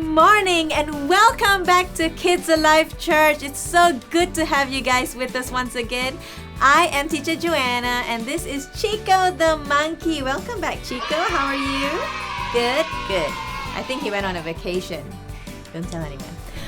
morning and welcome back to KidsAlive Church. It's so good to have you guys with us once again. I am Teacher Joanna and this is Chico the monkey. Welcome back, Chico. How are you? Good. I think he went on a vacation. Don't tell anyone.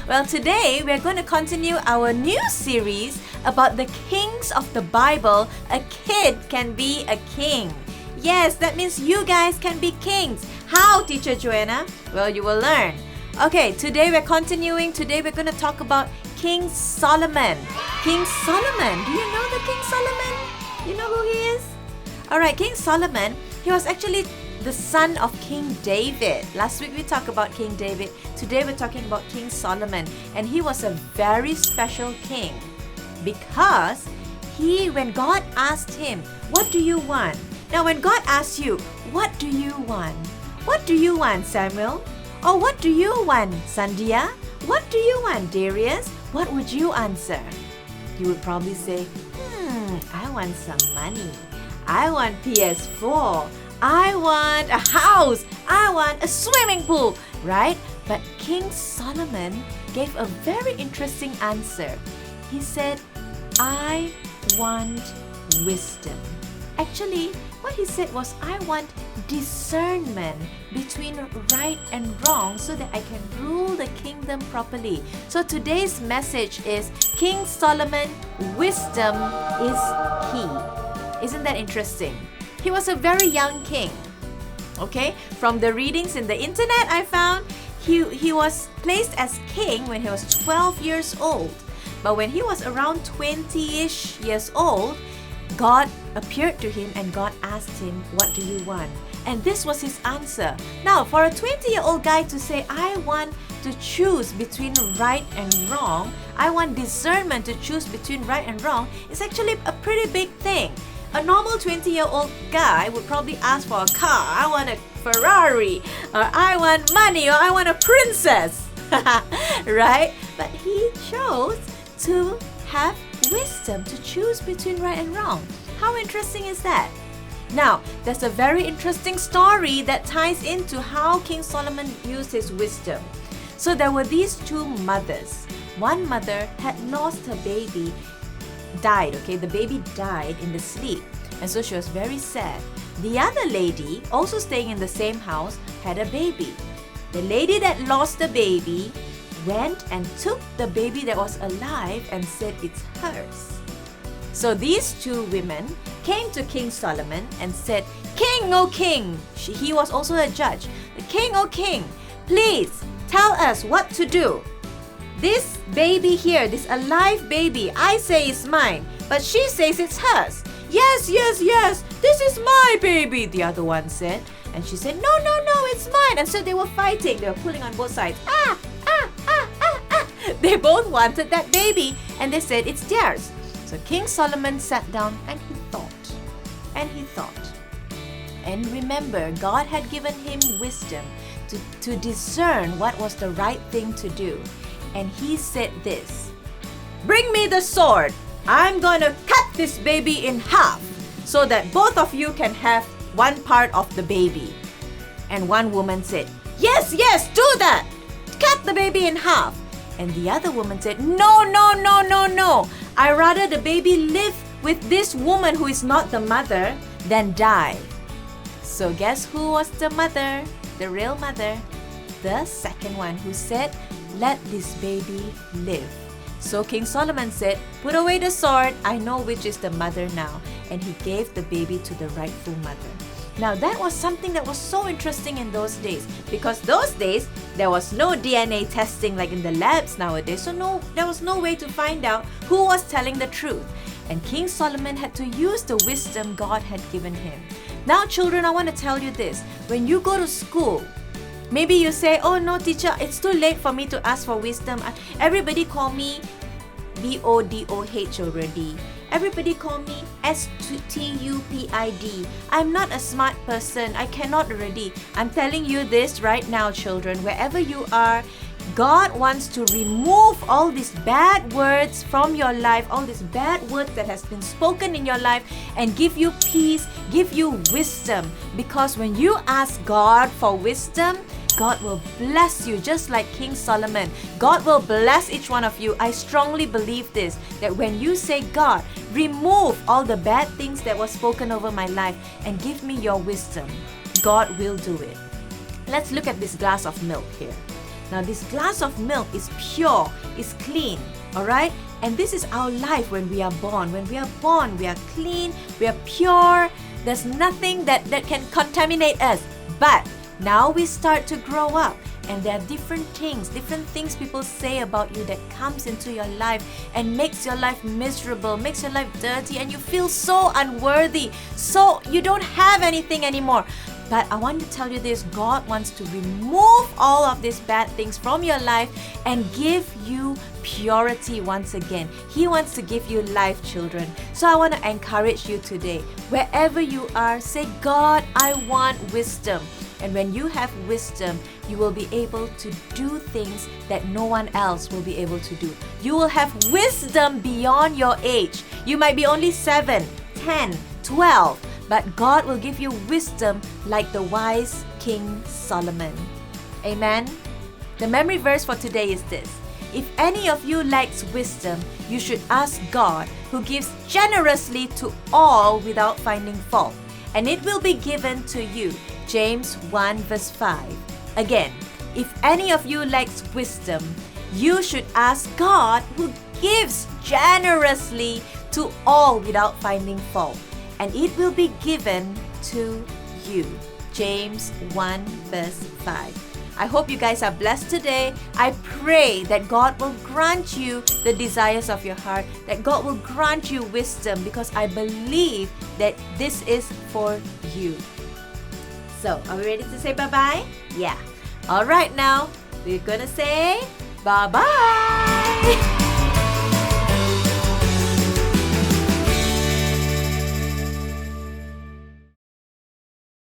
Well, today we're going to continue our new series about the kings of the Bible. A kid can be a king. Yes, that means you guys can be kings. How, Teacher Joanna? Well, you will learn. Okay, today we're continuing. Today we're going to talk about King Solomon. King Solomon. Do you know the King Solomon? You know who he is? Alright, King Solomon, he was actually the son of King David. Last week we talked about King David. Today we're talking about King Solomon. And he was a very special king because when God asked him, what do you want? Now when God asks you, what do you want? What do you want, Samuel? Or what do you want, Sandhya? What do you want, Darius? What would you answer? You would probably say, I want some money. I want PS4. I want a house. I want a swimming pool, right? But King Solomon gave a very interesting answer. He said, I want wisdom. Actually, what he said was, I want discernment between right and wrong so that I can rule the kingdom properly. So today's message is King Solomon, wisdom is key. Isn't that interesting? He was a very young king. Okay, from the readings in the internet I found, he was placed as king when he was 12 years old. But when he was around 20-ish years old, God appeared to him and God asked him, what do you want? And this was his answer. Now, for a 20-year-old guy to say, I want to choose between right and wrong, I want discernment to choose between right and wrong, is actually a pretty big thing. A normal 20-year-old guy would probably ask for a car. I want a Ferrari, or I want money, or I want a princess. Right? But he chose to have wisdom to choose between right and wrong. How interesting is that? Now, there's a very interesting story that ties into how King Solomon used his wisdom. So there were these two mothers. One mother had lost her baby, died, okay? The baby died in the sleep. And so she was very sad. The other lady, also staying in the same house, had a baby. The lady that lost the baby went and took the baby that was alive and said it's hers. So these two women came to King Solomon and said, King, O king! He was also a judge. The king, O king, please tell us what to do. This baby here, this alive baby, I say is mine, but she says it's hers. Yes, this is my baby, the other one said. And she said, no, it's mine. And so they were fighting. They were pulling on both sides. They both wanted that baby and they said it's theirs. So King Solomon sat down and he thought. And remember, God had given him wisdom to discern what was the right thing to do. And he said this, bring me the sword. I'm gonna cut this baby in half so that both of you can have one part of the baby. And one woman said, yes, do that. Cut the baby in half. And the other woman said, no. I rather the baby live with this woman who is not the mother than die. So guess who was the mother? The real mother? The second one who said, let this baby live. So King Solomon said, put away the sword. I know which is the mother now. And he gave the baby to the rightful mother. Now that was something that was so interesting in those days, because those days there was no DNA testing like in the labs nowadays, so there was no way to find out who was telling the truth. And King Solomon had to use the wisdom God had given him. Now children, I want to tell you this. When you go to school, maybe you say, oh no teacher, it's too late for me to ask for wisdom. Everybody call me BODOH already. Everybody call me STUPID. I'm not a smart person. I cannot already. I'm telling you this right now, children. Wherever you are, God wants to remove all these bad words from your life, all these bad words that has been spoken in your life, and give you peace, give you wisdom. Because when you ask God for wisdom, God will bless you just like King Solomon. God will bless each one of you. I strongly believe this, that when you say, God, remove all the bad things that were spoken over my life and give me your wisdom, God will do it. Let's look at this glass of milk here. Now this glass of milk is pure, is clean, alright? And this is our life when we are born. When we are born, we are clean, we are pure. There's nothing that can contaminate us. But now we start to grow up, and there are different things people say about you that comes into your life and makes your life miserable, makes your life dirty, and you feel so unworthy, so you don't have anything anymore. But I want to tell you this, God wants to remove all of these bad things from your life and give you purity once again. He wants to give you life, children. So I want to encourage you today, wherever you are, say, God, I want wisdom. And when you have wisdom, you will be able to do things that no one else will be able to do. You will have wisdom beyond your age. You might be only 7, 10, 12, but God will give you wisdom like the wise King Solomon. Amen? The memory verse for today is this. If any of you lacks wisdom, you should ask God, who gives generously to all without finding fault, and it will be given to you. James 1 verse 5. Again, if any of you lacks wisdom, you should ask God, who gives generously to all without finding fault, and it will be given to you. James 1 verse 5. I hope you guys are blessed today. I pray that God will grant you the desires of your heart, that God will grant you wisdom, because I believe that this is for you. So, are we ready to say bye-bye? Yeah. All right, now, we're gonna say bye-bye.